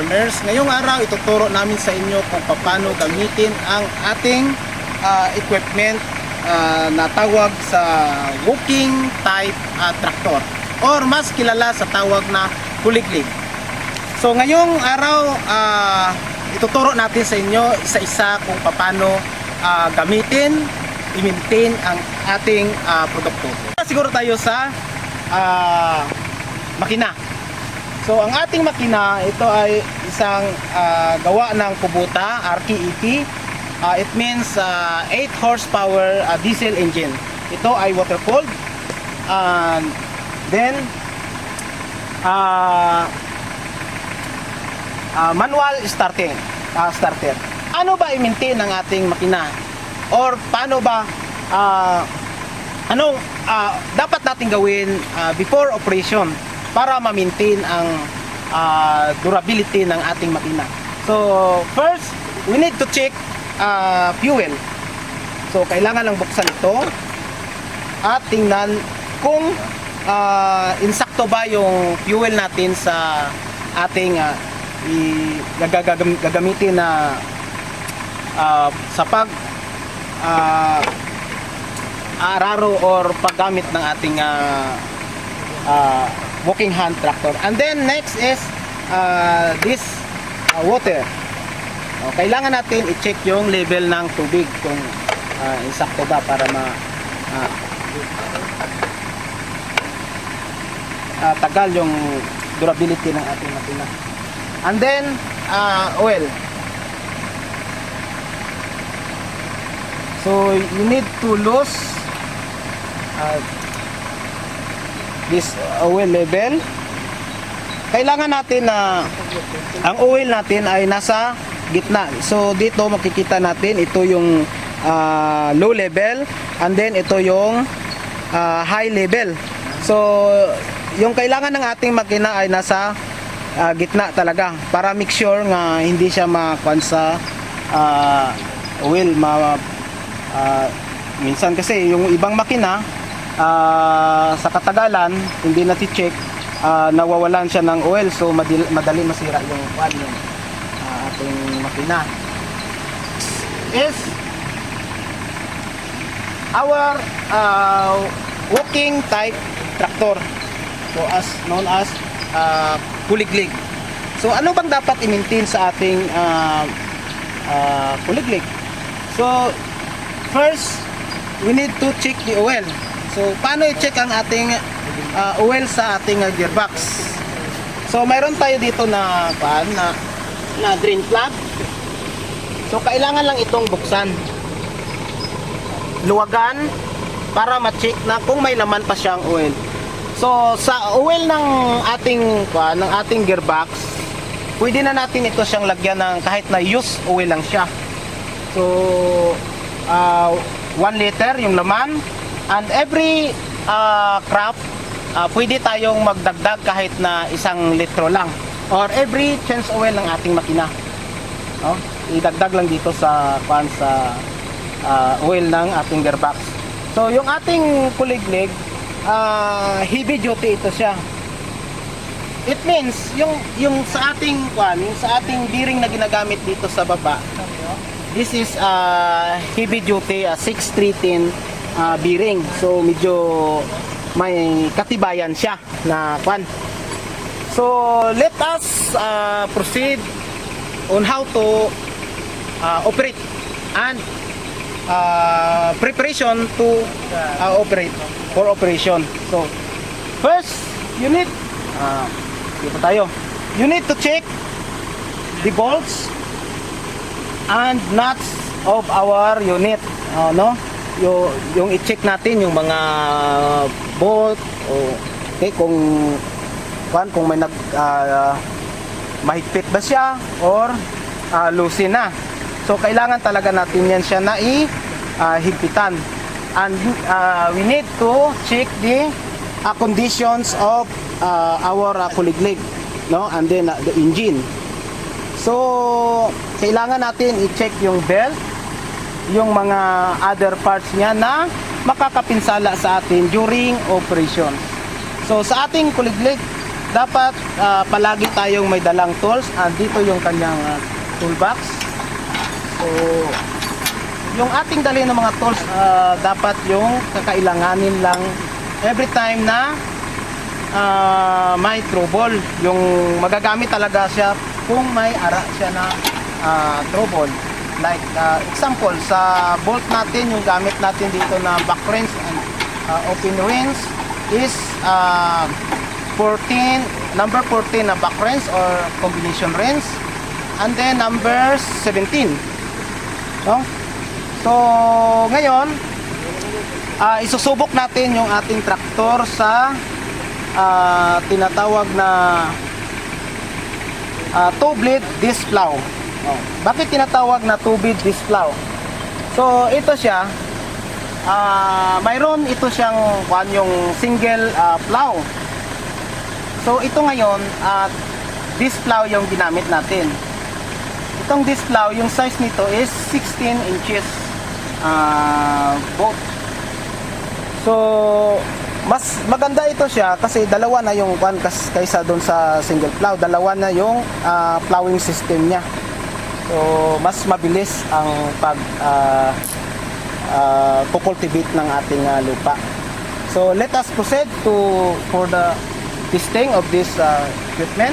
farmers. Ngayong araw ituturo namin sa inyo kung paano gamitin ang ating equipment na tawag sa walking type tractor or mas kilala sa tawag na kuliglig. So ngayong araw ituturo natin sa inyo isa-isa kung paano gamitin, i-maintain ang ating produkto. Siguro tayo sa makina. So ang ating makina, ito ay isang gawa ng Kubota RKET. It means 8 horsepower diesel engine. Ito ay water cooled. Then manual starter. Ano ba i-maintain ang ating makina? Or paano ba anong dapat natin gawin before operation para ma-maintain ang durability ng ating makina? So first, we need to check fuel. So kailangan lang buksan ito at tingnan kung insakto ba yung fuel natin sa ating gagamitin na sa pag araro or paggamit ng ating walking hand tractor. And then next is this water. Kailangan natin i-check yung level ng tubig kung insakto ba para tagal yung durability ng ating makina. And then oil. So you need to lose this oil level. Kailangan natin na ang oil natin ay nasa gitna. So dito makikita natin ito yung low level and then ito yung high level. So yung kailangan ng ating makina ay nasa gitna talaga para make sure nga hindi siya makuan sa oil. Minsan kasi yung ibang makina sa katagalan hindi na-check, nawawalan siya ng oil, so madali masira yung ating makina. Is our walking type tractor, so as known as kuliglig. So ano bang dapat i-maintain sa ating kuliglig? So first, we need to check the oil. So paano i-check ang ating oil sa ating gearbox? So mayroon tayo dito na drain plug. So kailangan lang itong buksan, luwagan para ma-check na kung may laman pa siyang oil. So sa oil ng ating gearbox, pwede na natin ito siyang lagyan ng kahit na used oil lang siya. So 1 liter yung laman, and every crop pwede tayong magdagdag kahit na 1 litro lang, or every change oil ng ating makina, idagdag lang dito sa oil ng ating gearbox. So yung ating kuliglig, heavy duty ito siya. It means yung sa ating bearing na ginagamit dito sa baba, this is heavy duty 6310 bearing. So medyo may katibayan siya na So let us proceed on how to operate and preparation to operate for operation. So first, you need you need to check the bolts and nuts of our unit. Yung i-check natin yung mga bolt, okay, kung may mahigpit ba siya or loosen na. So kailangan talaga natin yan siya na higpitan. And we need to check the conditions of our kuliglig, and then the engine. So kailangan natin i-check yung belt, yung mga other parts niya na makakapinsala sa atin during operation. So sa ating kuliglig, dapat palagi tayong may dalang tools. Dito yung kanyang toolbox. So, yung ating dalhin ng mga tools, dapat yung kakailanganin lang every time na may trouble. Yung magagamit talaga siya kung may ara siya na trouble. Like example, sa bolt natin, yung gamit natin dito na back wrench and open wrench is number 14 na back wrench or combination wrench, and then number 17. No? So, ngayon, isusubok natin yung ating traktor sa tinatawag na two-blade disc plow. Bakit tinatawag na two-blade disc plow? So, ito siya, mayroon ito siyang yung single plow. So, ito ngayon, disc plow yung ginamit natin. Itong disc plow, yung size nito is 16 inches both. So, mas maganda ito siya kasi dalawa na yung kaysa doon sa single plow. Dalawa na yung plowing system niya. So, mas mabilis ang kukultivate ng ating lupa. So, let us proceed for the testing of this equipment.